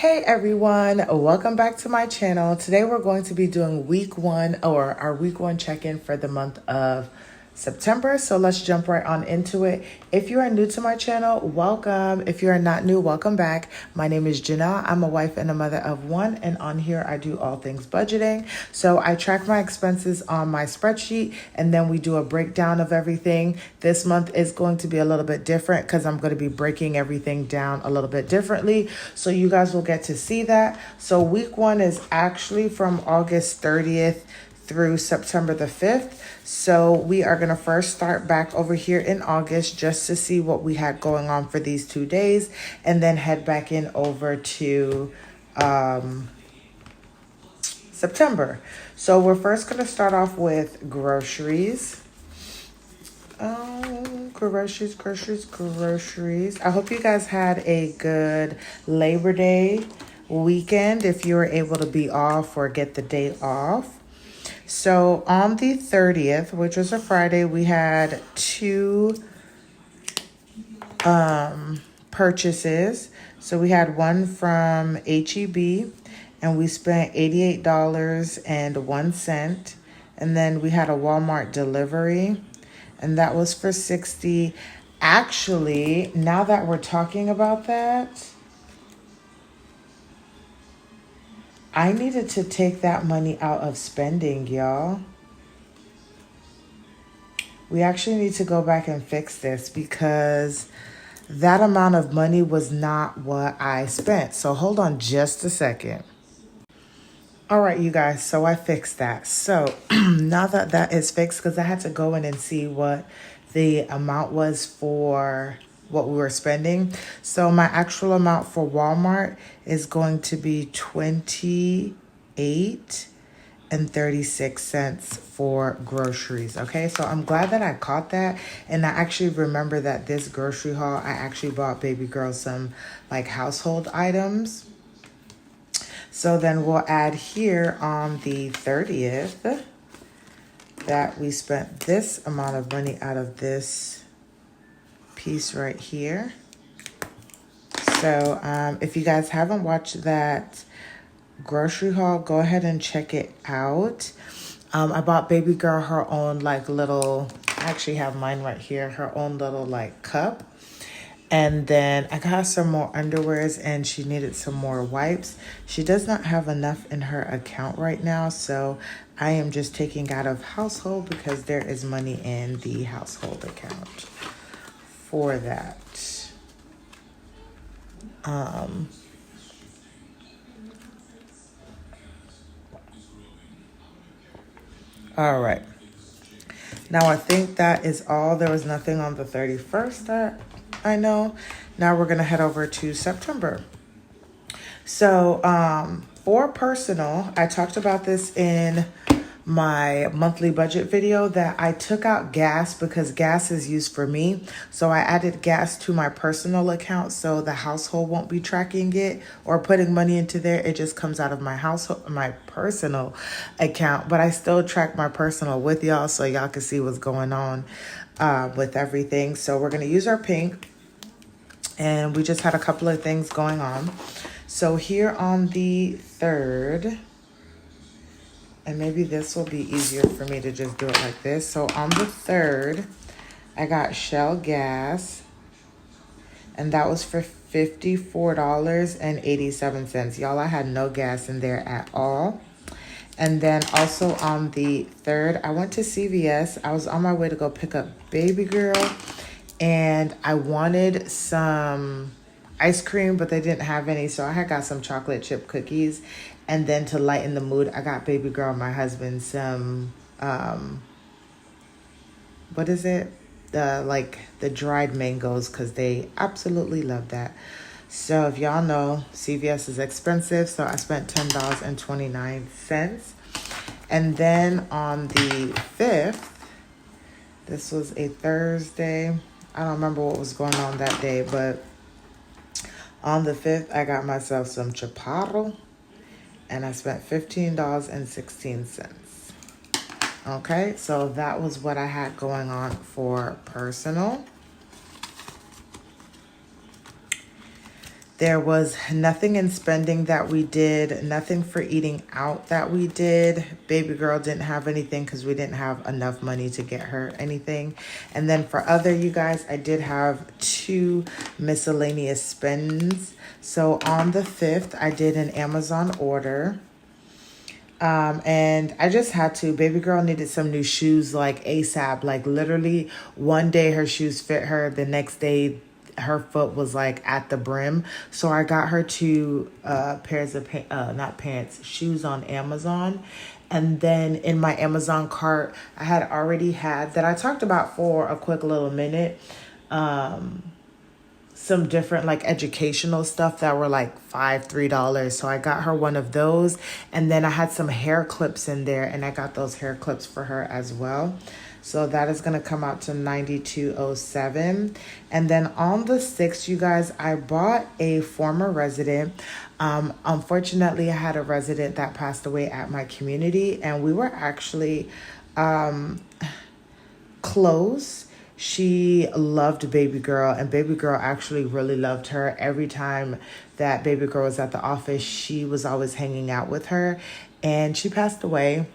Hey everyone, welcome back to my channel. Today we're going to be doing week one, or our week one check-in for the month of September. So let's jump right on into it. If you are new to my channel, welcome. If you are not new, welcome back. My name is Janelle. I'm a wife and a mother of one, and on here I do all things budgeting. So I track my expenses on my spreadsheet, and then we do a breakdown of everything. This month is going to be a little bit different because I'm going to be breaking everything down a little bit differently. So you guys will get to see that. So week one is actually from August 30th through September the 5th. So we are going to first start back over here in August just to see what we had going on for these 2 days, and then head back in over to September. So we're first going to start off with groceries. Groceries. I hope you guys had a good Labor Day weekend if you were able to be off or get the day off. So on the 30th, which was a Friday, we had two purchases. So we had one from HEB and we spent $88.01. And then we had a Walmart delivery and that was for $60. Actually, now that we're talking about that, I needed to take that money out of spending, y'all. We actually need to go back and fix this because that amount of money was not what I spent. So hold on just a second. All right, you guys, so I fixed that. So now that that is fixed, because I had to go in and see what the amount was for what we were spending. So my actual amount for Walmart is going to be $28.36 for groceries. Okay, so I'm glad that I caught that, and I actually remember that this grocery haul I actually bought baby girl some like household items. So then we'll add here on the 30th that we spent this amount of money out of this piece right here. So if you guys haven't watched that grocery haul, go ahead and check it out. I bought baby girl her own like little, I actually have mine right here, her own little like cup. And then I got some more underwears and she needed some more wipes. She does not have enough in her account right now, so I am just taking out of household because there is money in the household account for that. All right. Now I think that is all. There was nothing on the 31st that I know. Now we're going to head over to September. So for personal, I talked about this in my monthly budget video that I took out gas because gas is used for me. So I added gas to my personal account so the household won't be tracking it or putting money into there. It just comes out of my household, my personal account, but I still track my personal with y'all so y'all can see what's going on with everything. So we're going to use our pink, and we just had a couple of things going on. So here on the 3rd, and maybe this will be easier for me to just do it like this. So on the 3rd, I got Shell gas, and that was for $54.87. Y'all, I had no gas in there at all. And then also on the 3rd, I went to CVS. I was on my way to go pick up baby girl, and I wanted some ice cream, but they didn't have any. So I had got some chocolate chip cookies. And then to lighten the mood, I got baby girl, my husband, some, what is it? The dried mangoes, because they absolutely love that. So if y'all know, CVS is expensive. So I spent $10.29. And then on the 5th, this was a Thursday. I don't remember what was going on that day, but on the 5th, I got myself some chaparro, and I spent $15.16. Okay, so that was what I had going on for personal. There was nothing in spending that we did, nothing for eating out that we did. Baby girl didn't have anything because we didn't have enough money to get her anything. And then for other, you guys, I did have 2 miscellaneous spends. So on the 5th, I did an Amazon order. And I just had to. Baby girl needed some new shoes like ASAP. Like literally one day her shoes fit her. The next day her foot was like at the brim. So I got her 2 pairs of not pants, shoes on Amazon. And then in my Amazon cart, I had already had that I talked about for a quick little minute. Some different like educational stuff that were like $3. So I got her one of those. And then I had some hair clips in there and I got those hair clips for her as well. So that is going to come out to $92.07. And then on the 6th, you guys, I bought a former resident. Unfortunately, I had a resident that passed away at my community and we were actually close. She loved baby girl and baby girl actually really loved her. Every time that baby girl was at the office, she was always hanging out with her and she passed away.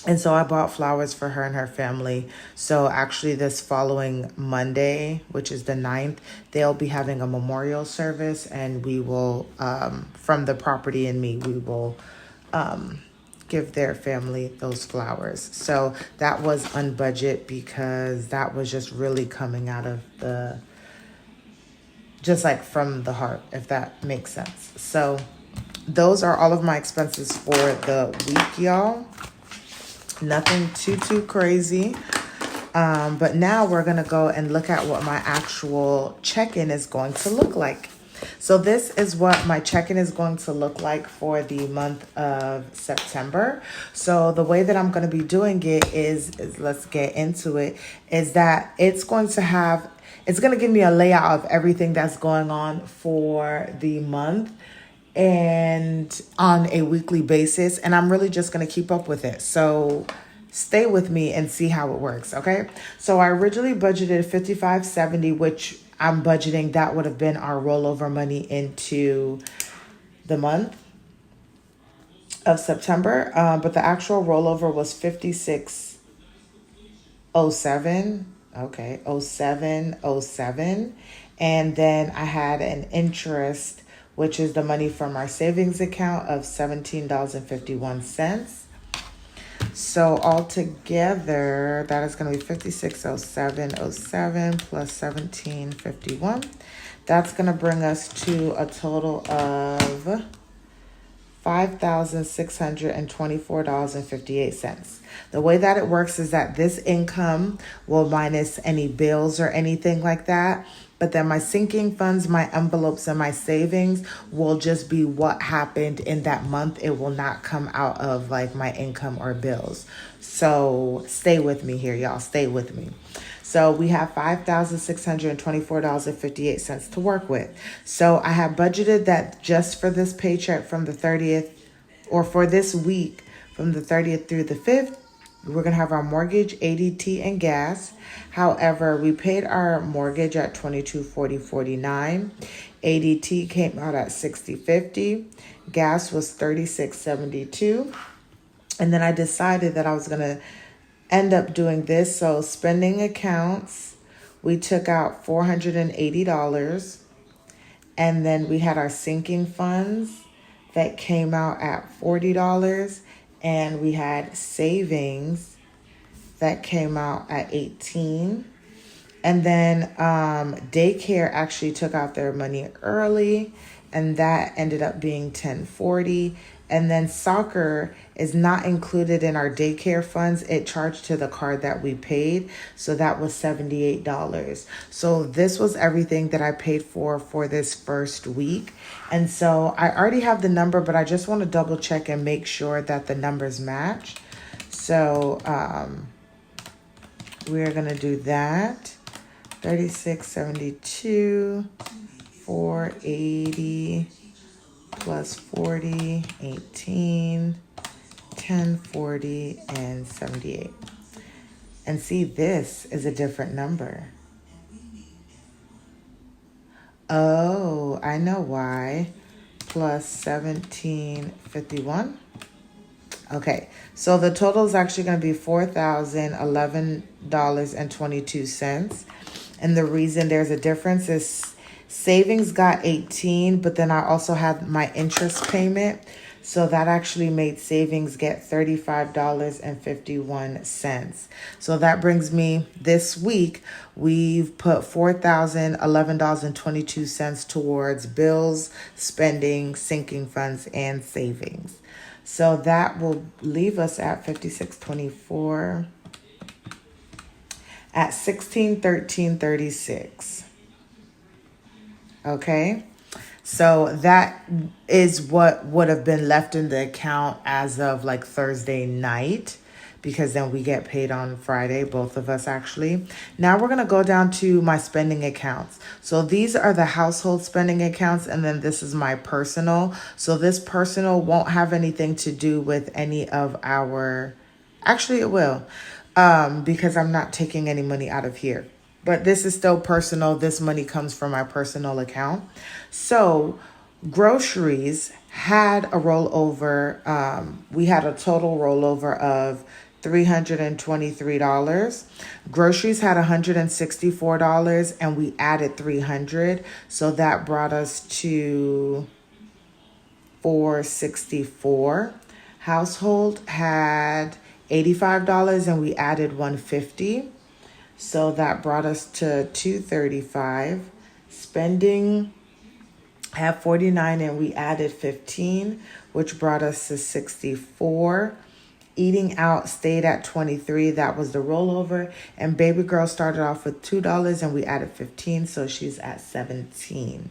And so I bought flowers for her and her family. So actually this following Monday, which is the 9th, they'll be having a memorial service and we will, from the property and me, we will, give their family those flowers. So that was on budget because that was just really coming out of just like from the heart, if that makes sense. So those are all of my expenses for the week, y'all. Nothing too crazy. But now we're going to go and look at what my actual check-in is going to look like. So this is what my check-in is going to look like for the month of September. So the way that I'm going to be doing it is let's get into it, is that it's going to give me a layout of everything that's going on for the month and on a weekly basis. And I'm really just going to keep up with it. So stay with me and see how it works. Okay. So I originally budgeted $55.70, which I'm budgeting that would have been our rollover money into the month of September. But the actual rollover was $56.07. Okay. 0707. And then I had an interest, which is the money from our savings account, of $17.51. So altogether, that is going to be $56.07 plus $17.51. That's going to bring us to a total of $5,624.58. The way that it works is that this income will minus any bills or anything like that. But then my sinking funds, my envelopes, and my savings will just be what happened in that month. It will not come out of like my income or bills. So stay with me here, y'all. Stay with me. So we have $5,624.58 to work with. So I have budgeted that just for this paycheck from the 30th, or for this week from the 30th through the 5th, we're going to have our mortgage, ADT, and gas. However, we paid our mortgage at $22.40.49. ADT came out at $60.50. Gas was $36.72. And then I decided that I was going to end up doing this. So spending accounts, we took out $480. And then we had our sinking funds that came out at $40. And we had savings that came out at $18. And then daycare actually took out their money early, and that ended up being $10.40. And then soccer is not included in our daycare funds. It charged to the card that we paid. So that was $78. So this was everything that I paid for this first week. And so I already have the number, but I just want to double check and make sure that the numbers match. So we're going to do that. 3672, 480 plus 40, 18, 1040, and 78. And see, this is a different number. Oh, I know why. Plus 1751. Okay, so the total is actually going to be $4,011.22. And the reason there's a difference is savings got 18, but then I also had my interest payment. So that actually made savings get $35.51. So that brings me this week, we've put $4,011.22 towards bills, spending, sinking funds, and savings. So that will leave us at 5624 at 1613.36. Okay. So that is what would have been left in the account as of like Thursday night, because then we get paid on Friday, both of us actually. Now we're going to go down to my spending accounts. So these are the household spending accounts, and then this is my personal. So this personal won't have anything to do with any of our, actually it will, because I'm not taking any money out of here. But this is still personal. This money comes from my personal account. So groceries had a rollover. We had a total rollover of $323. Groceries had $164 and we added $300. So that brought us to $464. Household had $85 and we added $150. So that brought us to $235. Spending had $49 and we added $15, which brought us to $64. Eating out stayed at $23. That was the rollover. And baby girl started off with $2 and we added $15, so she's at $17.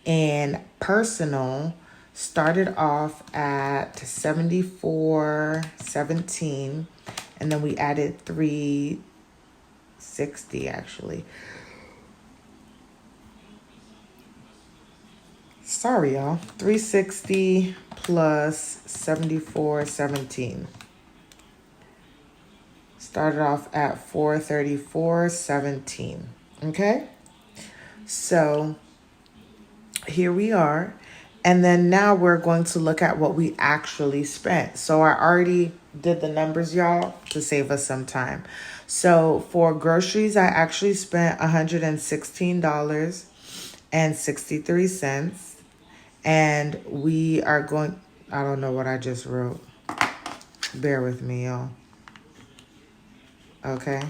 And personal started off at $74.17, and then we added $360 actually. Sorry, y'all. $360 plus $74.17. Started off at $434.17. Okay? So here we are. And then now we're going to look at what we actually spent. So I already did the numbers, y'all, to save us some time. So for groceries, I actually spent $116.63. And we are going, I don't know what I just wrote. Bear with me, y'all. Okay.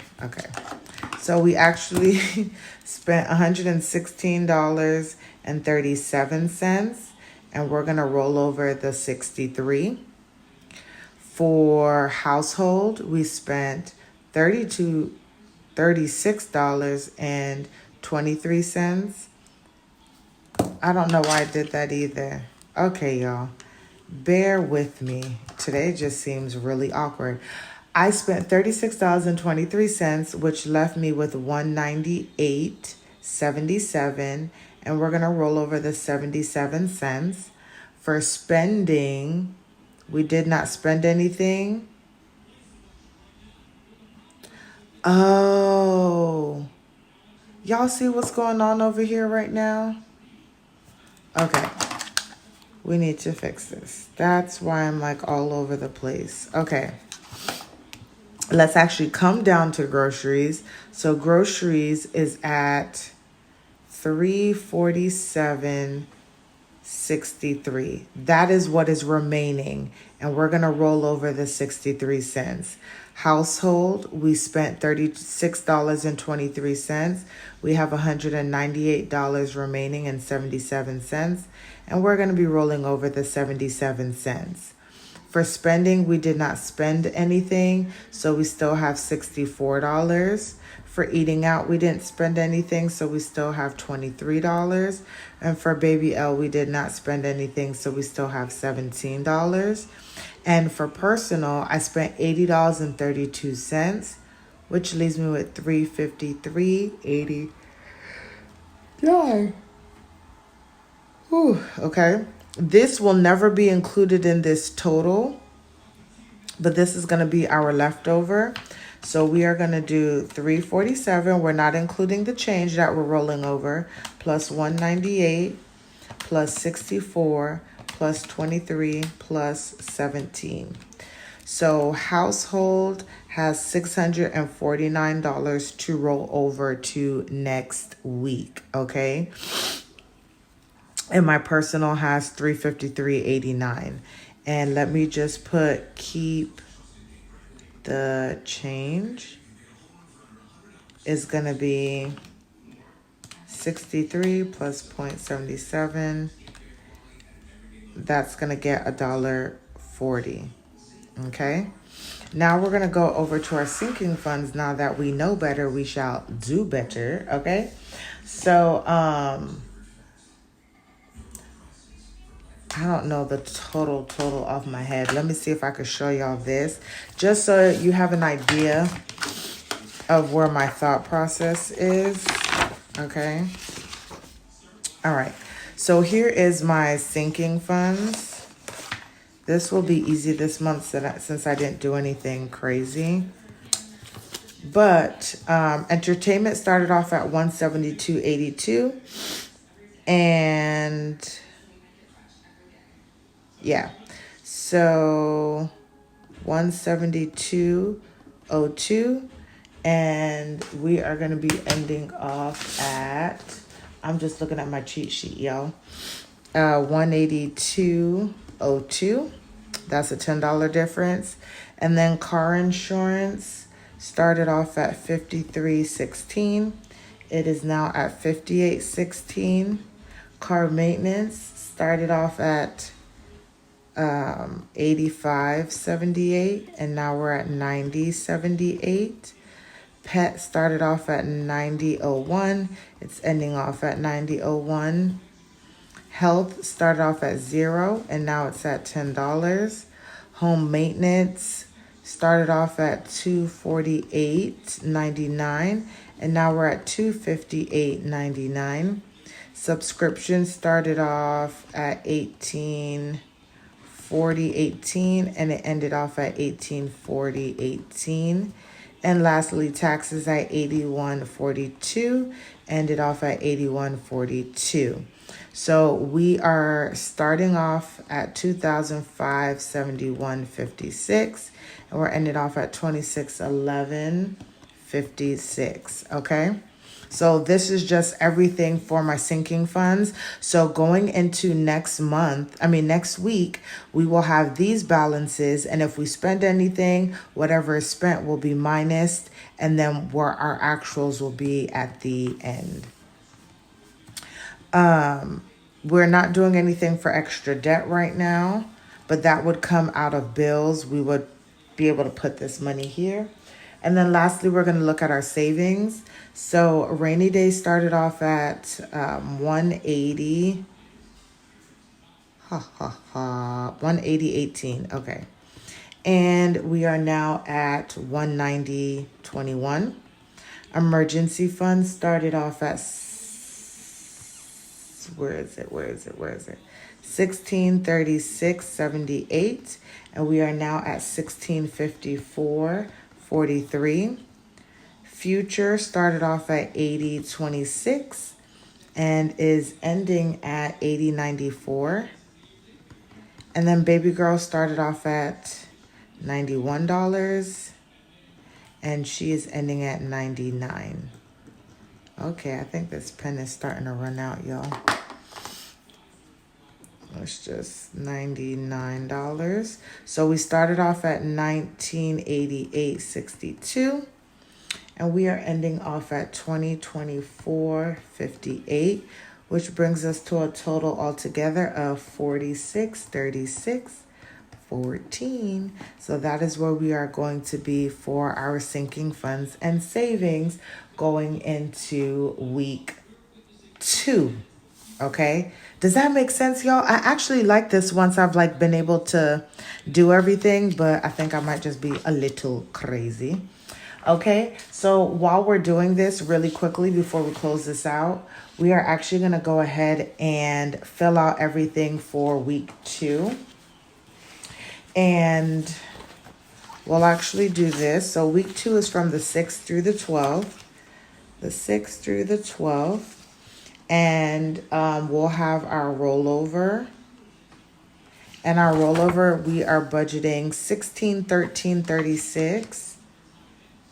So we actually spent $116.37, and we're going to roll over the 63. For household, we spent $36.23. I don't know why I did that either. Okay, y'all. Bear with me. Today just seems really awkward. I spent $36.23, which left me with $198.77, and we're going to roll over the 77 cents. For spending, we did not spend anything. Oh. Y'all see what's going on over here right now? Okay. We need to fix this. That's why I'm like all over the place. Okay. Let's actually come down to groceries. So groceries is at $347.63. That is what is remaining. And we're going to roll over the 63 cents. Household, we spent $36.23. We have $198 remaining and 77 cents. And we're going to be rolling over the 77 cents. For spending, we did not spend anything, so we still have $64. For eating out, we didn't spend anything, so we still have $23. And for baby L, we did not spend anything, so we still have $17. And for personal, I spent $80.32, which leaves me with $353.80. Yeah. Whew, okay. This will never be included in this total but this is going to be our leftover. So we are going to do 347. We're not including the change that we're rolling over, plus 198, plus 64, plus 23, plus 17. So household has $649 to roll over to next week, okay? And my personal has $353.89. And let me just put keep the change is going to be 63 plus 0.77. That's going to get $1.40. Okay. Now we're going to go over to our sinking funds. Now that we know better, we shall do better. Okay. So, I don't know the total off my head. Let me see if I could show y'all this, just so you have an idea of where my thought process is. Okay. All right. So here is my sinking funds. This will be easy this month since I didn't do anything crazy. But entertainment started off at $172.82. And yeah, so 172.02, and we are going to be ending off at, I'm just looking at my cheat sheet, y'all, 182.02. That's a $10 difference. And then car insurance started off at $53.16. It is now at $58.16. Car maintenance started off at $85.78, and now we're at $90.78. Pet started off at $90.01. It's ending off at $90.01. Health started off at $0, and now it's at $10. Home maintenance started off at $248.99, and now we're at $258.99. Subscription started off at $1840.18, and it ended off at $1840.18. And lastly, taxes at $81.42, ended off at $81.42. So we are starting off at $2,571.56, and we're ending off at $2,611.56. Okay. So this is just everything for my sinking funds. So going into next week, we will have these balances. And if we spend anything, whatever is spent will be minus. And then where our actuals will be at the end. We're not doing anything for extra debt right now, but that would come out of bills. We would be able to put this money here. And then lastly, we're going to look at our savings. So rainy day started off at 180. 180.18. Okay. And we are now at 190.21. Emergency fund started off at, where is it? 1636.78, and we are now at 1654.43. Future started off at 80.26 and is ending at 80.94. And then baby girl started off at $91 and she is ending at 99. Okay, I think this pen is starting to run out, y'all. It's just $99. So we started off at $1988.62, and we are ending off at $2024.58, which brings us to a total altogether of $46.36.14. So that is where we are going to be for our sinking funds and savings going into week 2. Okay, does that make sense, y'all? I actually like this once I've been able to do everything, but I think I might just be a little crazy. Okay, so while we're doing this really quickly before we close this out, we are actually going to go ahead and fill out everything for week 2. And we'll actually do this. So week 2 is from the 6th through the 12th. The 6th through the 12th. And we'll have our rollover. And our rollover, we are budgeting 16, 13, 36.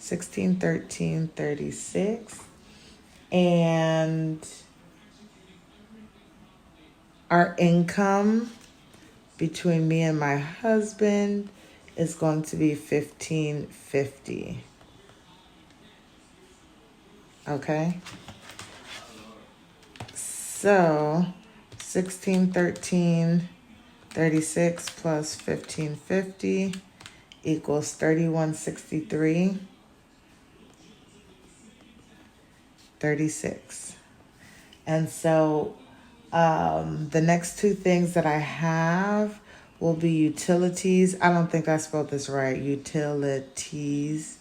16, 13, 36. And our income between me and my husband is going to be $1,550. Okay? So 16, 13, 36 plus 1,550 equals 3,163, 36. And so the next two things that I have will be utilities. I don't think I spelled this right. Utilities.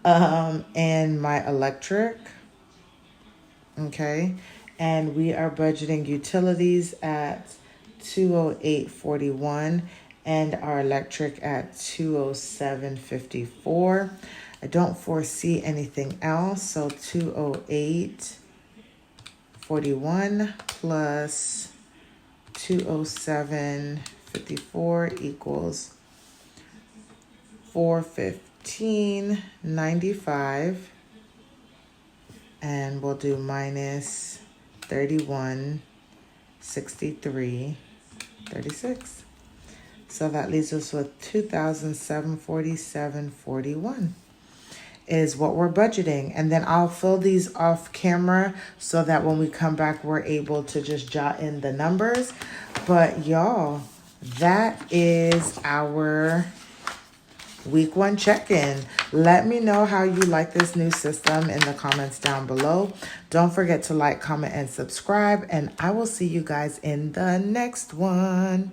And my electric. Okay. And we are budgeting utilities at $208.41 and our electric at $207.54. I don't foresee anything else. So $208.41 plus $207.54 equals $415.95. And we'll do minus 3163.36. So that leaves us with 2,747.41 is what we're budgeting. And then I'll fill these off camera so that when we come back, we're able to just jot in the numbers. But y'all, that is our week 1 check-in. Let me know how you like this new system in the comments down below. Don't forget to like, comment, and subscribe. And I will see you guys in the next one.